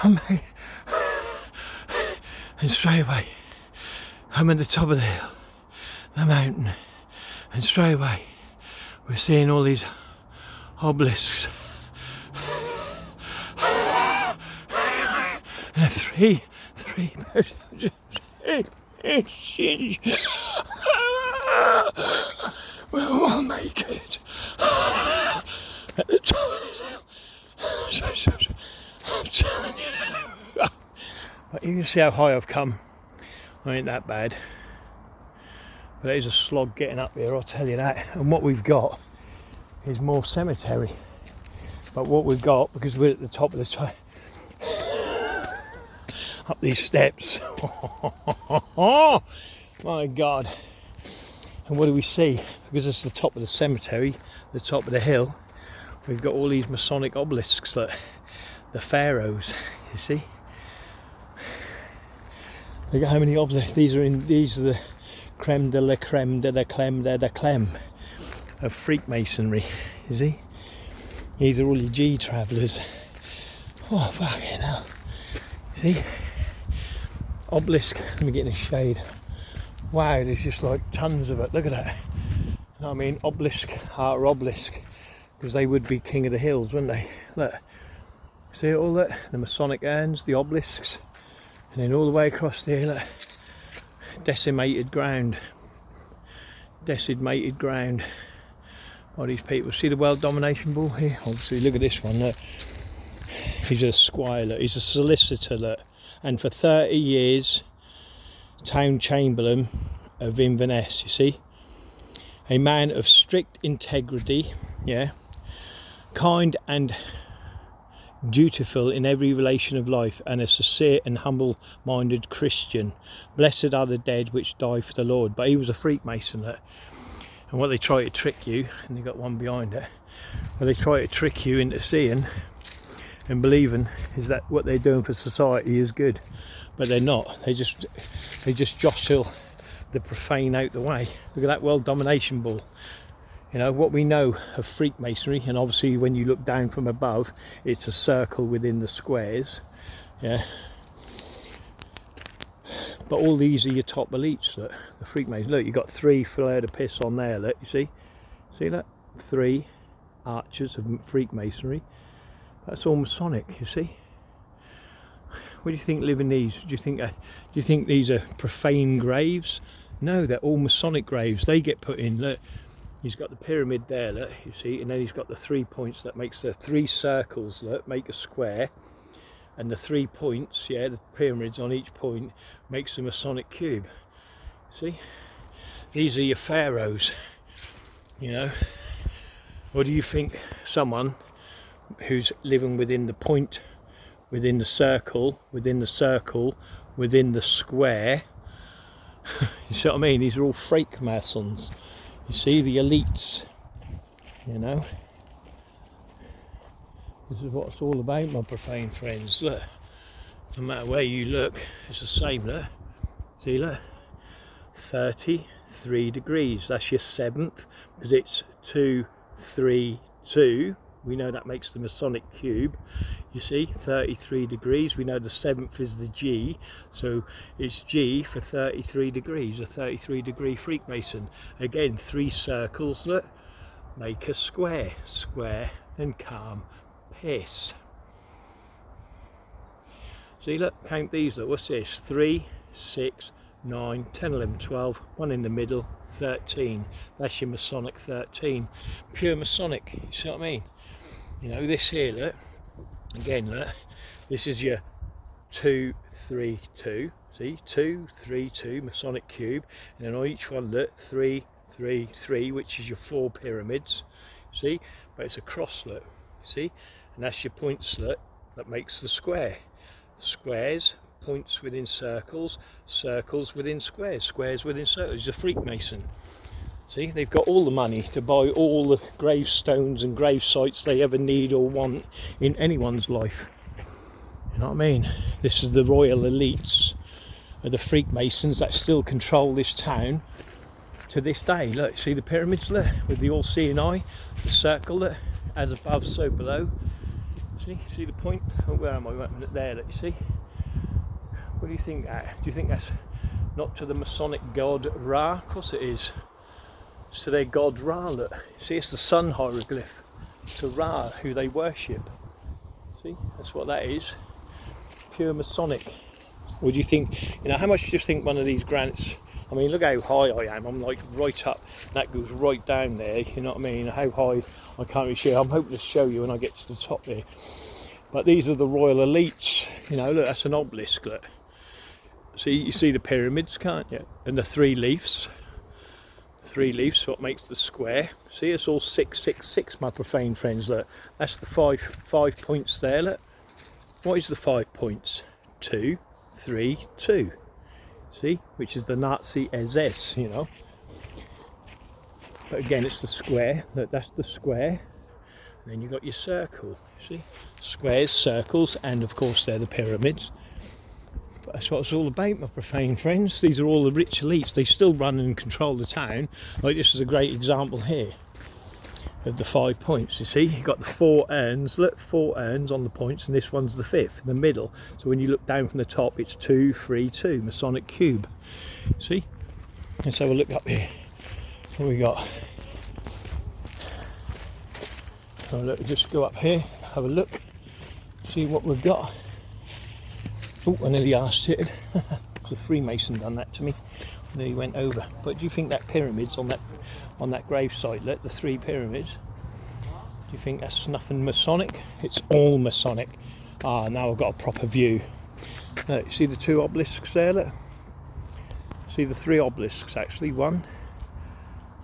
And straight away, I'm at the top of the hill, the mountain, and straight away, we're seeing all these obelisks. And three we'll make it at the top of this hill. I'm telling you. But you can see how high I've come. I ain't that bad. But it is a slog getting up here, I'll tell you that. And what we've got is more cemetery. But what we've got, because we're at the top of the up these steps. Oh my God. And what do we see? Because it's the top of the cemetery, the top of the hill, we've got all these Masonic obelisks, like the Pharaohs, you see? Look at how many obelisks. These are the creme de la creme de la creme de la creme of Freemasonry, you see? These are all your G travellers. Oh, fucking hell. You see? Obelisk, let me get in the shade. Wow, there's just like tons of it. Look at that. You know what I mean? Obelisk, are obelisk, because they would be king of the hills, wouldn't they? Look, see all that? The Masonic urns, the obelisks, and then all the way across there, look, decimated ground. Decimated ground. All these people. See the world domination ball here? Obviously, look at this one. Look. He's a squire. Look. He's a solicitor. Look. And for 30 years, town chamberlain of Inverness, you see, a man of strict integrity, yeah, kind and dutiful in every relation of life, and a sincere and humble-minded Christian. Blessed are the dead which die for the Lord. But he was a Freemason, look. And what they try to trick you, and they got one behind it, what they try to trick you into seeing and believing is that what they're doing for society is good, but they're not. They just jostle the profane out the way. Look at that world domination ball. You know what we know of Freemasonry, and obviously when you look down from above, it's a circle within the squares, yeah. But all these are your top elites. Look, the Freemasons. Look, you've got 3 fleur de piss on there. Look, you see that? 3 archers of Freemasonry. That's all Masonic, you see. What do you think live in these? Do you think these are profane graves? No, they're all Masonic graves. They get put in. Look, he's got the pyramid there, look, you see, and then he's got the 3 points that makes the 3 circles, look, make a square, and the 3 points, yeah, the pyramids on each point makes a Masonic cube. See, these are your pharaohs, you know. Or do you think someone who's living within the point, within the circle, within the circle, within the square, you see what I mean? These are all Freemasons. You see, the elites, you know. This is what it's all about, my profane friends. Look, no matter where you look, it's the same. Look, see, look, 33 degrees. That's your 7th, because it's 2, 3, 2. We know that makes the Masonic cube. You see, 33 degrees. We know the 7th is the G, so it's G for 33 degrees, a 33 degree Freemason. Again, 3 circles, look, make a square, square and calm piss. See, look, count these, look, what's this? 3, 6, 9, 10, 11, 12, 1 in the middle, 13. That's your Masonic 13. Pure Masonic, you see what I mean? You know, this here, look, again, look, this is your 2, 3, 2, see, 2, 3, 2, Masonic cube, and then on each one, look, 3, 3, 3, which is your 4 pyramids, see, but it's a cross, look, see, and that's your point slit that makes the square. Squares, points within circles, circles within squares, squares within circles. It's a Freemason. See, they've got all the money to buy all the gravestones and grave sites they ever need or want in anyone's life. You know what I mean? This is the royal elites of the Freemasons that still control this town to this day. Look, see the pyramids there with the all-seeing eye, the circle there, as above, so below. See the point? Oh, where am I? Wait a minute, there, let you see. What do you think that? Do you think that's not to the Masonic god Ra? Of course it is. It's to their god Ra, look. See, it's the sun hieroglyph to Ra, who they worship. See, that's what that is. Pure Masonic. What do you think? You know, how much do you think one of these granites? I mean, look how high I am. I'm like right up. That goes right down there. You know what I mean? How high I can't really show. I'm hoping to show you when I get to the top there. But these are the royal elites. You know, look, that's an obelisk. Look. See, you see the pyramids, can't you? And the 3 leaves. 3 leaves, what makes the square. See, it's all 666, my profane friends. Look, that's the five points there. Look, what is the 5 points? 2, 3, 2. See, which is the Nazi SS, you know. But again, it's the square. Look, that's the square. And then you've got your circle. See, squares, circles, and of course they're the pyramids. But that's what it's all about, my profane friends. These are all the rich elites. They still run and control the town. Like this is a great example here of the 5 points. You see, you've got the 4 urns. Look, 4 urns on the points, and this one's the 5th in the middle. So when you look down from the top, it's 2, 3, 2, Masonic cube. See, let's have a look up here. What we got? So look, just go up here, have a look, see what we've got. Oh, I nearly asked it. The Freemason done that to me. I nearly went over. But do you think that pyramids on that grave site, look, the 3 pyramids, do you think that's nothing Masonic? It's all Masonic. Ah, now I've got a proper view. Look, see the 2 obelisks there, look? See the 3 obelisks actually, 1,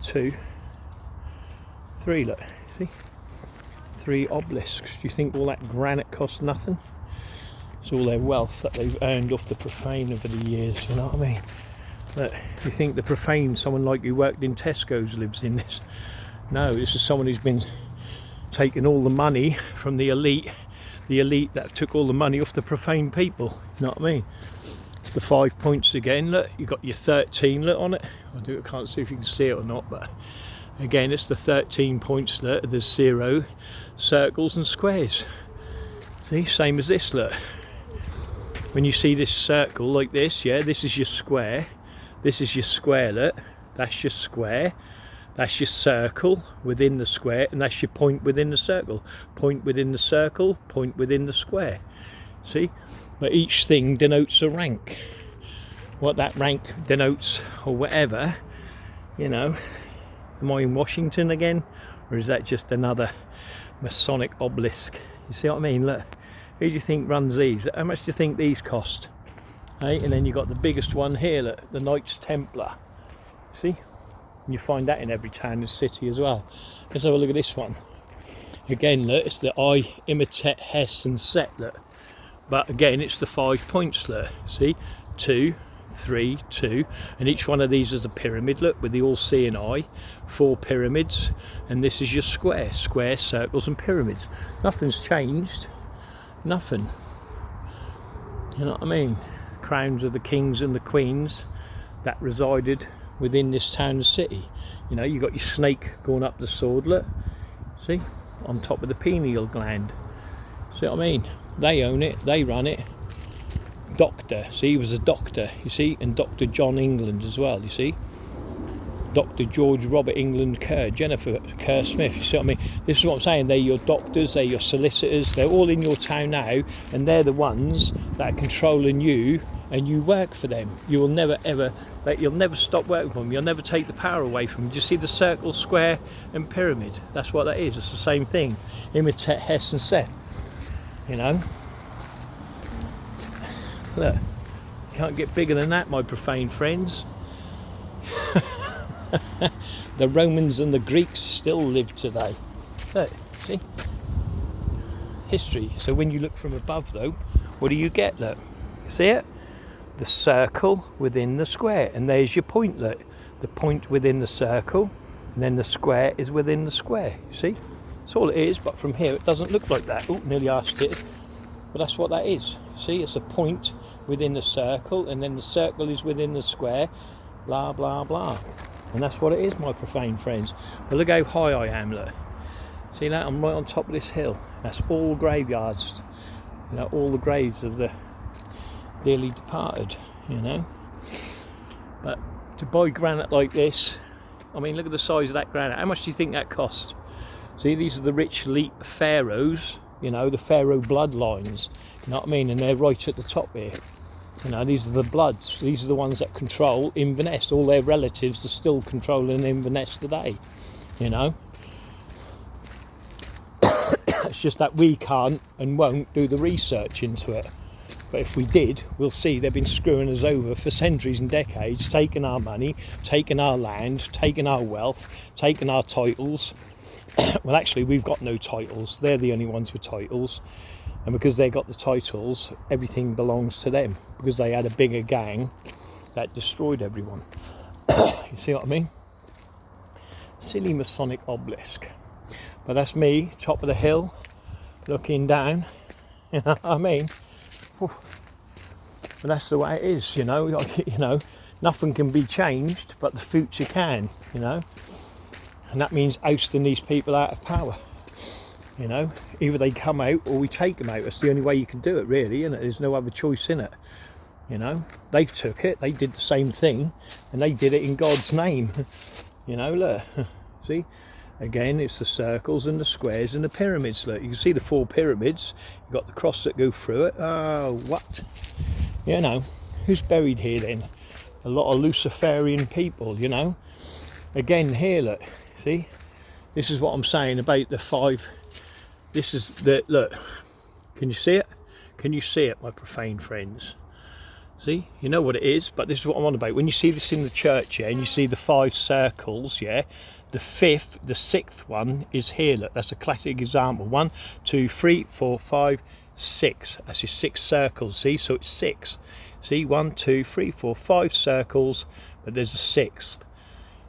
2, 3, look, see? 3 obelisks. Do you think all that granite costs nothing? It's all their wealth that they've earned off the profane over the years, you know what I mean? Look, you think the profane, someone like who worked in Tesco's lives in this? No, this is someone who's been taking all the money from the elite that took all the money off the profane people, you know what I mean? It's the 5 points again, look, you've got your 13, look on it. I can't see if you can see it or not, but again, it's the 13 points, look, there's 0, circles and squares. See, same as this, look. When you see this circle like this, yeah, this is your square. This is your square, look. That's your square. That's your circle within the square, and that's your point within the circle. Point within the circle, point within the square. See? But each thing denotes a rank. What that rank denotes, or whatever, you know. Am I in Washington again? Or is that just another Masonic obelisk? You see what I mean? Look. Who do you think runs these? How much do you think these cost? Hey, and then you've got the biggest one here, look, the Knights Templar. See? And you find that in every town and city as well. Let's have a look at this one. Again, look, it's the I imitate Hess and Set, look. But again, it's the 5 points, look. See? 2, 3, 2. And each one of these is a pyramid, look, with the all-seeing eye. 4 pyramids. And this is your square. Square, circles and pyramids. Nothing's changed. Nothing. You know what I mean? Crowns of the kings and the queens that resided within this town and city. You know, you got your snake going up the swordlet. See? On top of the pineal gland. See what I mean? They own it, they run it. Doctor, see, he was a doctor, you see, and Dr. John England as well, you see. Dr. George Robert England Kerr, Jennifer Kerr Smith, you see what I mean? This is what I'm saying, they're your doctors, they're your solicitors, they're all in your town now, and they're the ones that are controlling you, and you work for them. You will never ever, you'll never stop working for them, you'll never take the power away from them. Do you see the circle, square and pyramid? That's what that is, it's the same thing. Imitate Hess and Seth, you know? Look, you can't get bigger than that, my profane friends. The Romans and the Greeks still live today. Look, see? History. So when you look from above though, what do you get? Look, see it? The circle within the square, and there's your point, look. The point within the circle, and then the square is within the square, you see? That's all it is, but from here it doesn't look like that. Oh, nearly asked it. But that's what that is. See, it's a point within the circle, and then the circle is within the square, blah blah blah. And that's what it is, my profane friends. But look how high I am, look. See that? I'm right on top of this hill. That's all graveyards, you know, all the graves of the dearly departed, you know. But to buy granite like this, I mean, look at the size of that granite. How much do you think that cost? See, these are the rich elite pharaohs, you know, the pharaoh bloodlines, you know what I mean? And they're right at the top here. You know, these are the bloods. These are the ones that control Inverness. All their relatives are still controlling Inverness today, you know. It's just that we can't and won't do the research into it. But if we did, we'll see they've been screwing us over for centuries and decades, taking our money, taking our land, taking our wealth, taking our titles. Well, actually, we've got no titles. They're the only ones with titles. And because they got the titles, everything belongs to them. Because they had a bigger gang that destroyed everyone. You see what I mean? Silly Masonic obelisk. But that's me, top of the hill, looking down. You know what I mean? But that's the way it is, you know. You know, nothing can be changed, but the future can, you know. And that means ousting these people out of power. You know, either they come out or we take them out. That's the only way you can do it, really, isn't it? There's no other choice in it. You know, they took it, they did the same thing, and they did it in God's name. You know, look, see, again, it's the circles and the squares and the pyramids. Look, you can see the 4 pyramids. You've got the cross that go through it. Oh, what? You know, who's buried here then? A lot of Luciferian people, you know. Again, here, look, see, this is what I'm saying about the 5. This is the, look, can you see it? Can you see it, my profane friends? See, you know what it is, but this is what I'm on about. When you see this in the church, yeah, and you see the 5 circles, yeah, the 6th one is here, look, that's a classic example. 1, 2, 3, 4, 5, 6. That's your 6 circles, see, so it's 6. See, 1, 2, 3, 4, 5 circles, but there's a 6th.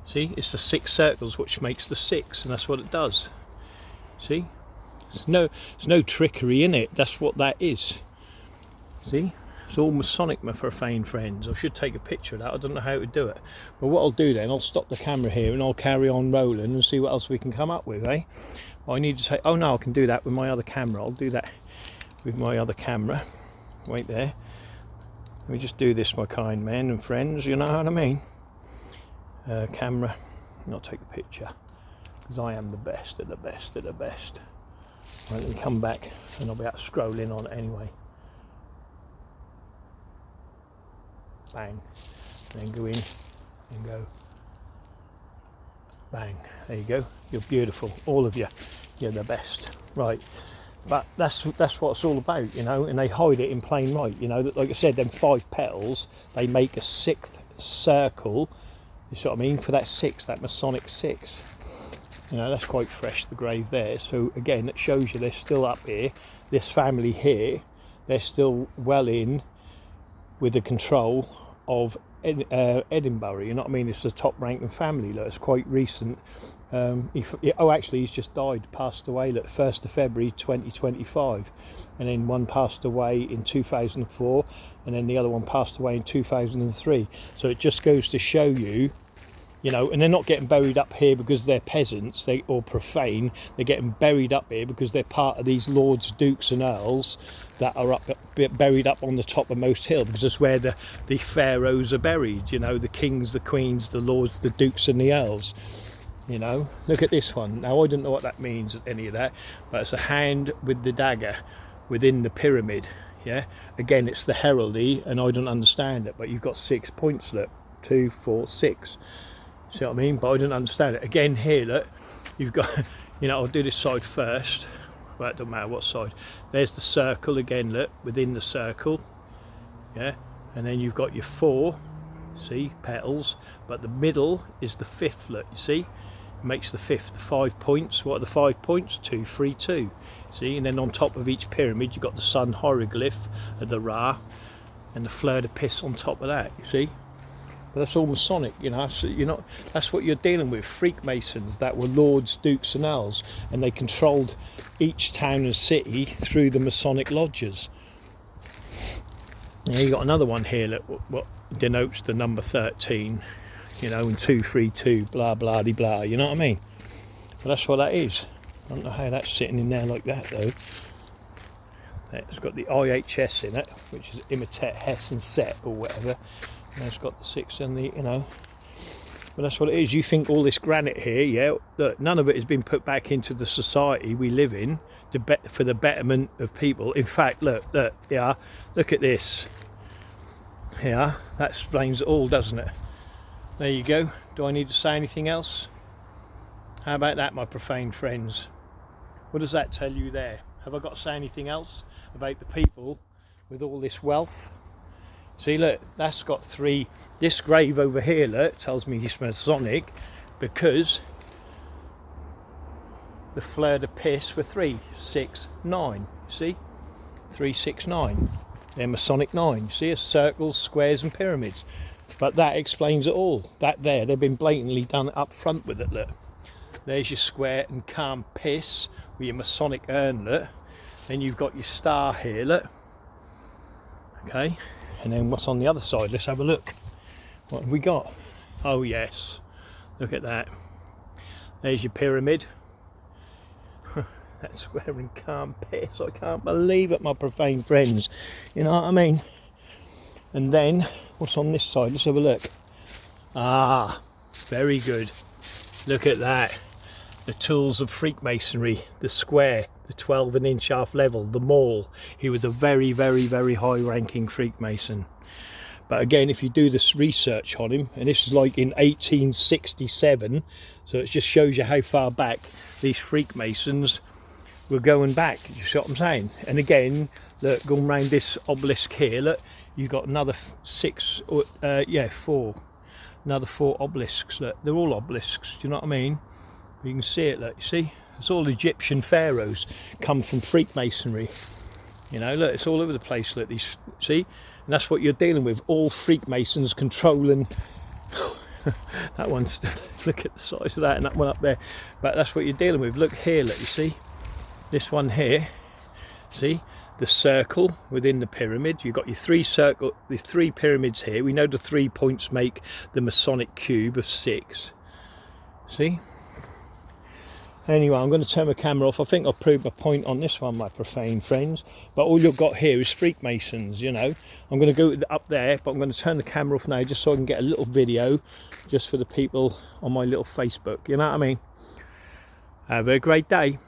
See, it's the 6 circles which makes the 6, and that's what it does. See, there's no trickery in it. That's what that is. See, it's all Masonic, my profane friends. I should take a picture of that. I don't know how to do it. But what I'll do then, I'll stop the camera here and I'll carry on rolling and see what else we can come up with, eh? Well, I need to say, oh no, I can do that with my other camera. I'll do that with my other camera. Wait there. Let me just do this, my kind men and friends. You know what I mean? Camera, and I'll take a picture because I am the best of the best of the best. Right, let me come back and I'll be out scrolling on it anyway. Bang, and then go in and go bang. There you go. You're beautiful, all of you. You're the best. Right, but that's what it's all about, you know. And they hide it in plain sight, you know. That, like I said, them 5 petals, they make a 6th circle. You see what I mean? For that 6, that Masonic 6. You know, that's quite fresh, the grave there. So again, it shows you they're still up here. This family here, they're still well in with the control of Edinburgh. You know what I mean? It's the top ranking family. Look, it's quite recent. Actually, he's just died, passed away. Look, 1st of February 2025. And then one passed away in 2004, and then the other one passed away in 2003. So it just goes to show you, you know, and they're not getting buried up here because they're peasants or profane. They're getting buried up here because they're part of these lords, dukes and earls that are buried up on the top of most hill, because that's where the pharaohs are buried, you know, the kings, the queens, the lords, the dukes and the earls. You know, look at this one. Now, I don't know what that means, any of that, but it's a hand with the dagger within the pyramid. Yeah, again, it's the heraldry, and I don't understand it, but you've got 6 points, look, 2, 4, 6. See what I mean? But I don't understand it. Again, here, look, you've got, you know, I'll do this side first. Well, it doesn't matter what side. There's the circle again, look, within the circle. Yeah, and then you've got your 4, see, petals, but the middle is the 5th, look, you see? It makes the 5th, the 5 points. What are the 5 points? 2, 3, 2. See, and then on top of each pyramid, you've got the sun hieroglyph of the Ra and the fleur de pis on top of that, you see? But that's all Masonic, you know. So, you know, that's what you're dealing with. Freakmasons that were lords, dukes and earls, and they controlled each town and city through the Masonic lodges. Now you got another one here, look, what denotes the number 13, you know, and 2, 3, 2, blah blah de blah, you know what I mean? But that's what that is. I don't know how that's sitting in there like that though. It's got the IHS in it, which is imitate, Hess and Set or whatever. And it's got the 6 and the, you know. But that's what it is. You think all this granite here, yeah, look, none of it has been put back into the society we live in for the betterment of people. In fact, look, yeah, look at this. Yeah, that explains it all, doesn't it? There you go. Do I need to say anything else? How about that, my profane friends? What does that tell you there? Have I got to say anything else about the people with all this wealth? See, look, that's got 3. This grave over here, look, tells me he's Masonic because the fleur de pis were 3, 6, 9. See, 3, 6, 9. They're Masonic 9. See, it's circles, squares, and pyramids. But that explains it all. That there, they've been blatantly done up front with it. Look, there's your square and calm piss with your Masonic urn. Look, then you've got your star here. Look, okay. And then what's on the other side? Let's have a look. What have we got? Oh yes, look at that. There's your pyramid. That square and calm piss. I can't believe it, my profane friends. You know what I mean? And then what's on this side? Let's have a look. Ah, very good. Look at that. The tools of Freemasonry, the square, the 12-inch half level, the maul. He was a very, very, very high-ranking Freemason. But again, if you do this research on him, and this is like in 1867, so it just shows you how far back these Freemasons were going back. You see what I'm saying? And again, look, going round this obelisk here, look, you've got another 4. Another 4 obelisks. Look, they're all obelisks. Do you know what I mean? You can see it. Look, you see, it's all Egyptian pharaohs come from Freemasonry. You know, look, it's all over the place. Look, these, see, and that's what you're dealing with. All Freemasons controlling. That one's, look at the size of that, and that one up there. But that's what you're dealing with. Look here, look, you see, this one here. See, the circle within the pyramid. You've got your 3 pyramids here. We know the 3 points make the Masonic cube of 6. See. Anyway, I'm going to turn my camera off. I think I've proved my point on this one, my profane friends. But all you've got here is Freemasons, you know. I'm going to go up there, but I'm going to turn the camera off now just so I can get a little video just for the people on my little Facebook. You know what I mean? Have a great day.